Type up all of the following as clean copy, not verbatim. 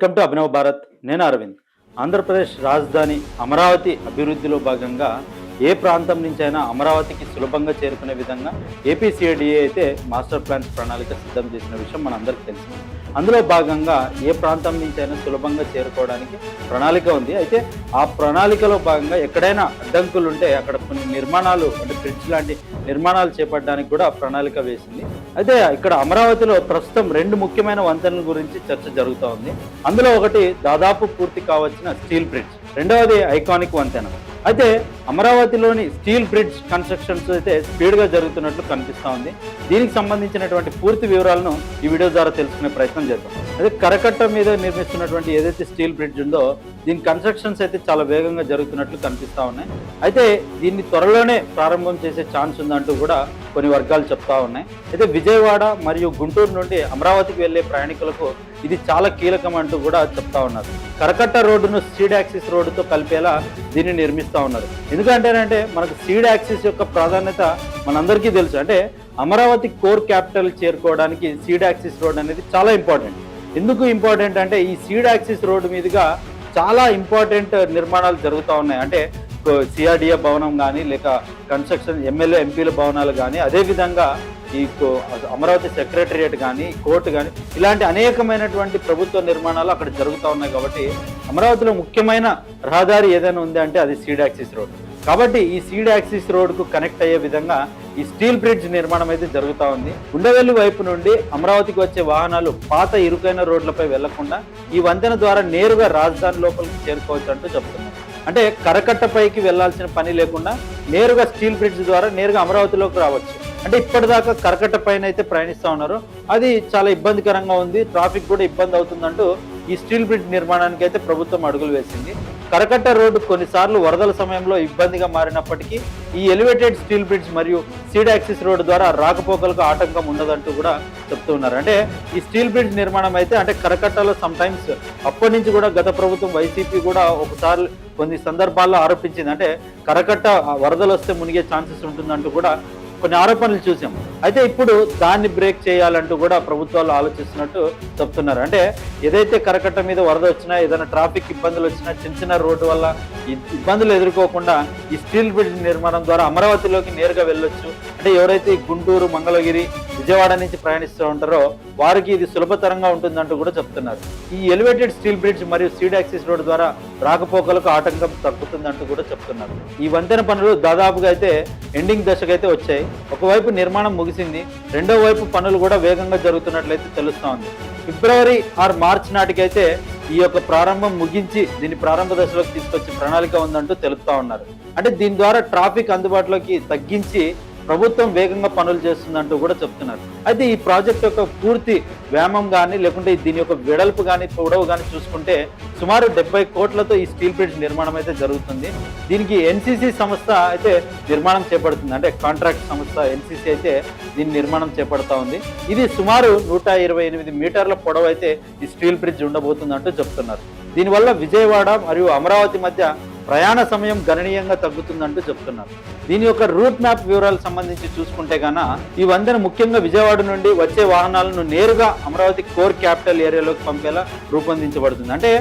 Welcome to Abhinav Bharat. నేను అరవింద్. ఆంధ్రప్రదేశ్ రాజధాని అమరావతి అభివృద్ధిలో భాగంగా ఏ ప్రాంతం నుంచి అయినా అమరావతికి సులభంగా చేరుకునే విధంగా ఏపీసీఐడిఏ అయితే మాస్టర్ ప్లాన్ ప్రణాళిక సిద్ధం చేసిన విషయం మనందరికీ తెలుసు. అందులో భాగంగా ఏ ప్రాంతం నుంచి అయినా సులభంగా చేరుకోవడానికి ప్రణాళిక ఉంది. అయితే ఆ ప్రణాళికలో భాగంగా ఎక్కడైనా అడ్డంకులు ఉంటే అక్కడ కొన్ని నిర్మాణాలు అంటే బ్రిడ్జ్ లాంటి నిర్మాణాలు చేపట్టడానికి కూడా ప్రణాళిక వేసింది. అయితే ఇక్కడ అమరావతిలో ప్రస్తుతం రెండు ముఖ్యమైన వంతెనల గురించి చర్చ జరుగుతూ ఉంది. అందులో ఒకటి దాదాపు పూర్తి కావచ్చిన స్టీల్ బ్రిడ్జ్, రెండవది ఐకానిక్ వంతెన. అయితే అమరావతిలోని స్టీల్ బ్రిడ్జ్ కన్స్ట్రక్షన్స్ అయితే స్పీడ్గా జరుగుతున్నట్లు కనిపిస్తూ ఉంది. దీనికి సంబంధించినటువంటి పూర్తి వివరాలను ఈ వీడియో ద్వారా తెలుసుకునే ప్రయత్నం చేద్దాం. అదే కరకట్ట మీద నిర్మిస్తున్నటువంటి ఏదైతే స్టీల్ బ్రిడ్జ్ ఉందో దీని కన్స్ట్రక్షన్స్ అయితే చాలా వేగంగా జరుగుతున్నట్లు కనిపిస్తూ ఉన్నాయి. అయితే దీన్ని త్వరలోనే ప్రారంభం చేసే ఛాన్స్ ఉందంటూ కూడా కొన్ని వర్గాలు చెప్తా ఉన్నాయి. అయితే విజయవాడ మరియు గుంటూరు నుండి అమరావతికి వెళ్లే ప్రయాణికులకు ఇది చాలా కీలకం అంటూ కూడా చెప్తా ఉన్నారు. కరకట్ట రోడ్డును సీడ్ యాక్సిస్ రోడ్డుతో కలిపేలా దీన్ని నిర్మిస్తూ ఉన్నారు. ఎందుకంటేనంటే మనకు సీడ్ యాక్సిస్ యొక్క ప్రాధాన్యత మనందరికీ తెలుసు. అంటే అమరావతి కోర్ క్యాపిటల్ చేరుకోవడానికి సీడ్ యాక్సిస్ రోడ్ అనేది చాలా ఇంపార్టెంట్. ఎందుకు ఇంపార్టెంట్ అంటే ఈ సీడ్ యాక్సిస్ రోడ్డు మీదుగా చాలా ఇంపార్టెంట్ నిర్మాణాలు జరుగుతూ ఉన్నాయి. అంటే సిఆర్డిఏ భవనం కానీ లేక కన్స్ట్రక్షన్ ఎమ్మెల్యే ఎంపీల భవనాలు కానీ, అదేవిధంగా ఈ అమరావతి సెక్రటరియట్ కానీ, కోర్టు కానీ, ఇలాంటి అనేకమైనటువంటి ప్రభుత్వ నిర్మాణాలు అక్కడ జరుగుతూ ఉన్నాయి. కాబట్టి అమరావతిలో ముఖ్యమైన రహదారి ఏదైనా ఉంది అంటే అది సీడ్ యాక్సిస్ రోడ్. కాబట్టి ఈ సీడ్ యాక్సిస్ రోడ్కు కనెక్ట్ అయ్యే విధంగా ఈ స్టీల్ బ్రిడ్జ్ నిర్మాణం అయితే జరుగుతూ ఉంది. ఉండవెల్లి వైపు నుండి అమరావతికి వచ్చే వాహనాలు పాత ఇరుకైన రోడ్లపై వెళ్లకుండా ఈ వంతెన ద్వారా నేరుగా రాజధాని లోపలికి చేరుకోవచ్చు అంటూ చెప్తున్నారు. అంటే కరకట్టపైకి వెళ్లాల్సిన పని లేకుండా నేరుగా స్టీల్ బ్రిడ్జ్ ద్వారా నేరుగా అమరావతిలోకి రావచ్చు. అంటే ఇప్పటిదాకా కరకట్ట పైన అయితే ప్రయాణిస్తూ ఉన్నారు, అది చాలా ఇబ్బందికరంగా ఉంది, ట్రాఫిక్ కూడా ఇబ్బంది అవుతుందంటూ ఈ స్టీల్ బ్రిడ్జ్ నిర్మాణానికి అయితే ప్రభుత్వం అడుగులు వేసింది. కరకట్ట రోడ్డు కొన్నిసార్లు వరదల సమయంలో ఇబ్బందిగా మారినప్పటికీ ఈ ఎలివేటెడ్ స్టీల్ బ్రిడ్జ్ మరియు సీడ్ యాక్సిస్ రోడ్డు ద్వారా రాకపోకలకు ఆటంకం ఉండదంటూ కూడా చెప్తున్నారు. అంటే ఈ స్టీల్ బ్రిడ్జ్ నిర్మాణం అయితే అంటే కరకట్టలో సమ్టైమ్స్ అప్పటి నుంచి కూడా గత ప్రభుత్వం వైసీపీ కూడా ఒకసారి కొన్ని సందర్భాల్లో ఆరోపించింది. అంటే కరకట్ట వరదలు వస్తే మునిగే ఛాన్సెస్ ఉంటుందంటూ కూడా కొన్ని ఆరోపణలు చూసాం. అయితే ఇప్పుడు దాన్ని బ్రేక్ చేయాలంటూ కూడా ప్రభుత్వాలు ఆలోచిస్తున్నట్టు చెప్తున్నారు. అంటే ఏదైతే కరకట్ట మీద వరద వచ్చినా, ఏదైనా ట్రాఫిక్ ఇబ్బందులు వచ్చినా, చిన్న రోడ్డు వల్ల ఇబ్బందులు ఎదుర్కోకుండా ఈ స్టీల్ బ్రిడ్జ్ నిర్మాణం ద్వారా అమరావతిలోకి నేరుగా వెళ్ళొచ్చు. అంటే ఎవరైతే ఈ గుంటూరు, మంగళగిరి, విజయవాడ నుంచి ప్రయాణిస్తూ ఉంటారో వారికి ఇది సులభతరంగా ఉంటుందంటూ కూడా చెప్తున్నారు. ఈ ఎలివేటెడ్ స్టీల్ బ్రిడ్జ్ మరియు సీడ్ యాక్సిస్ రోడ్ ద్వారా రాకపోకలకు ఆటంకం తగ్గుతుందంటూ కూడా చెప్తున్నారు. ఈ వంతెన పనులు దాదాపుగా అయితే ఎండింగ్ దశకైతే వచ్చాయి. ఒకవైపు నిర్మాణం ముగిసింది, రెండో వైపు పనులు కూడా వేగంగా జరుగుతున్నట్లయితే తెలుస్తూ ఉంది. ఫిబ్రవరి ఆర్ మార్చి నాటికైతే ఈ యొక్క ప్రారంభం ముగించి దీన్ని ప్రారంభ దశలోకి తీసుకొచ్చే ప్రణాళిక ఉందంటూ తెలుపుతా ఉన్నారు. అంటే దీని ద్వారా ట్రాఫిక్ అందుబాటులోకి తగ్గించి ప్రభుత్వం వేగంగా పనులు చేస్తుందంటూ కూడా చెప్తున్నారు. అయితే ఈ ప్రాజెక్ట్ యొక్క పూర్తి వ్యామం కానీ లేకుంటే దీని యొక్క వెడల్పు కానీ పొడవు కానీ చూసుకుంటే సుమారు 70 కోట్లతో ఈ స్టీల్ బ్రిడ్జ్ నిర్మాణం అయితే జరుగుతుంది. దీనికి ఎన్సీసీ సంస్థ అయితే నిర్మాణం చేపడుతుంది. అంటే కాంట్రాక్ట్ సంస్థ ఎన్సీసీ అయితే దీని నిర్మాణం చేపడతా ఉంది. ఇది సుమారు 128 మీటర్ల పొడవు అయితే ఈ స్టీల్ బ్రిడ్జ్ ఉండబోతుందంటూ చెప్తున్నారు. దీనివల్ల విజయవాడ మరియు అమరావతి మధ్య ప్రయాణ సమయం గణనీయంగా తగ్గుతుందంటూ చెప్తున్నారు. దీని యొక్క రూట్ మ్యాప్ వివరాలకు సంబంధించి చూసుకుంటే గాన ఈ వంతెన ముఖ్యంగా విజయవాడ నుండి వచ్చే వాహనాలను నేరుగా అమరావతి కోర్ క్యాపిటల్ ఏరియాలోకి పంపేలా రూపొందించబడుతుంది. అంటే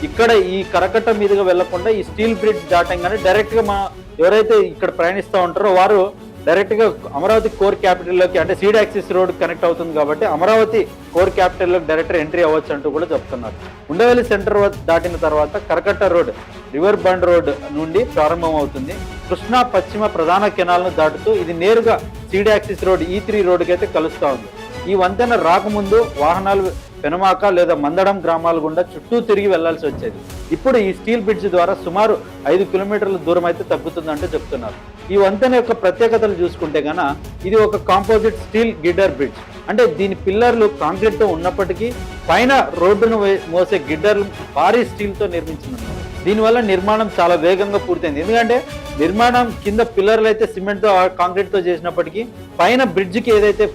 ఇక్కడ ఈ కరకట్ట మీదుగా వెళ్లకుండా ఈ స్టీల్ బ్రిడ్జ్ దాటంగానే డైరెక్ట్ గా ఎవరైతే ఇక్కడ ప్రయాణిస్తూ ఉంటారో వారు డైరెక్ట్ గా అమరావతి కోర్ క్యాపిటల్లోకి అంటే సీడ్ యాక్సిస్ రోడ్ కనెక్ట్ అవుతుంది కాబట్టి అమరావతి కోర్ క్యాపిటల్లోకి డైరెక్ట్ ఎంట్రీ అవ్వచ్చు అంటూ కూడా చెప్తున్నారు. ఉండవెల్లి సెంటర్ దాటిన తర్వాత కరకట్ట రోడ్ రివర్ బండ్ రోడ్ నుండి ప్రారంభం అవుతుంది. కృష్ణా పశ్చిమ ప్రధాన కెనాల్ను దాటుతూ ఇది నేరుగా సీడ్ యాక్సిస్ రోడ్ E3 రోడ్డుకి అయితే కలుస్తూ ఉంది. ఈ వంతెన రాకముందు వాహనాలు పెనమాక లేదా మందడం గ్రామాల గుండా చుట్టూ తిరిగి వెళ్లాల్సి వచ్చేది. ఇప్పుడు ఈ స్టీల్ బ్రిడ్జ్ ద్వారా సుమారు 5 కిలోమీటర్ల దూరం అయితే తగ్గుతుందంటూ చెప్తున్నారు. ఈ వంతెన యొక్క ప్రత్యేకతలు చూసుకుంటే గన ఇది ఒక కాంపోజిట్ స్టీల్ గిడ్డర్ బ్రిడ్జ్. అంటే దీని పిల్లర్లు కాంక్రీట్ తో ఉన్నప్పటికీ పైన రోడ్డును మోసే గిడ్డర్లు భారీ స్టీల్ తో నిర్మించనున్నారు. దీనివల్ల నిర్మాణం చాలా వేగంగా పూర్తయింది. ఎందుకంటే నిర్మాణం కింద పిల్లర్లు అయితే సిమెంట్ తో కాంక్రీట్ తో చేసినప్పటికీ పైన బ్రిడ్జికి ఏదైతే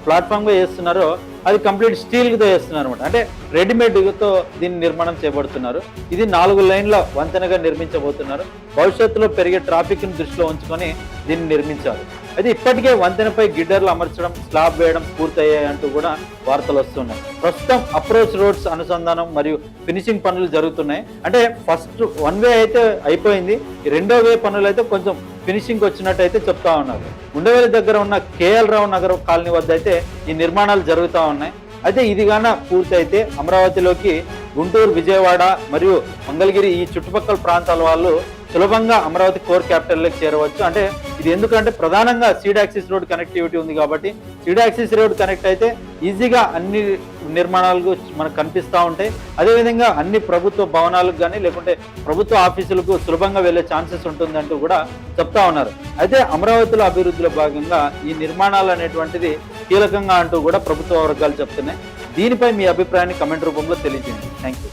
ప్లాట్ఫామ్ గా చేస్తున్నారో అది కంప్లీట్ స్టీల్ తో చేస్తున్నారు అనమాట. అంటే రెడీమేడ్ తో దీన్ని నిర్మాణం చేయబడుతున్నారు. ఇది 4 లైన్ల వంతెనగా నిర్మించబోతున్నారు. భవిష్యత్తులో పెరిగే ట్రాఫిక్ ని దృష్టిలో ఉంచుకొని దీన్ని నిర్మించారు. అయితే ఇప్పటికే వంతెనపై గిడ్డర్లు అమర్చడం, స్లాబ్ వేయడం పూర్తయ్యాయంటూ కూడా వార్తలు వస్తున్నాయి. ప్రస్తుతం అప్రోచ్ రోడ్స్ అనుసంధానం మరియు ఫినిషింగ్ పనులు జరుగుతున్నాయి. అంటే ఫస్ట్ 1 వే అయితే అయిపోయింది, ఈ 2వ వే పనులు అయితే కొంచెం ఫినిషింగ్ వచ్చినట్టు అయితే చెప్తా ఉన్నారు. ఉండవేలి దగ్గర ఉన్న కేఎల్ రావు నగర్ కాలనీ వద్ద అయితే ఈ నిర్మాణాలు జరుగుతూ ఉన్నాయి. అయితే ఇది గాన పూర్తయితే అమరావతిలోకి గుంటూరు, విజయవాడ మరియు మంగళగిరి ఈ చుట్టుపక్కల ప్రాంతాల వాళ్ళు సులభంగా అమరావతి కోర్ క్యాపిటల్లోకి చేరవచ్చు. అంటే ఇది ఎందుకంటే ప్రధానంగా సీడ్ యాక్సిస్ రోడ్ కనెక్టివిటీ ఉంది కాబట్టి సీడ్ యాక్సిస్ రోడ్ కనెక్ట్ అయితే ఈజీగా అన్ని నిర్మాణాలకు మనకు కనిపిస్తూ ఉంటాయి. అదేవిధంగా అన్ని ప్రభుత్వ భవనాలకు కానీ లేకుంటే ప్రభుత్వ ఆఫీసులకు సులభంగా వెళ్ళే ఛాన్సెస్ ఉంటుందంటూ కూడా చెప్తా ఉన్నారు. అయితే అమరావతిలో అభివృద్ధిలో భాగంగా ఈ నిర్మాణాలు అనేటువంటిది కీలకంగా అంటూ కూడా ప్రభుత్వ వర్గాలు చెప్తున్నాయి. దీనిపై మీ అభిప్రాయాన్ని కమెంట్ రూపంలో తెలియజేయండి. Thank you.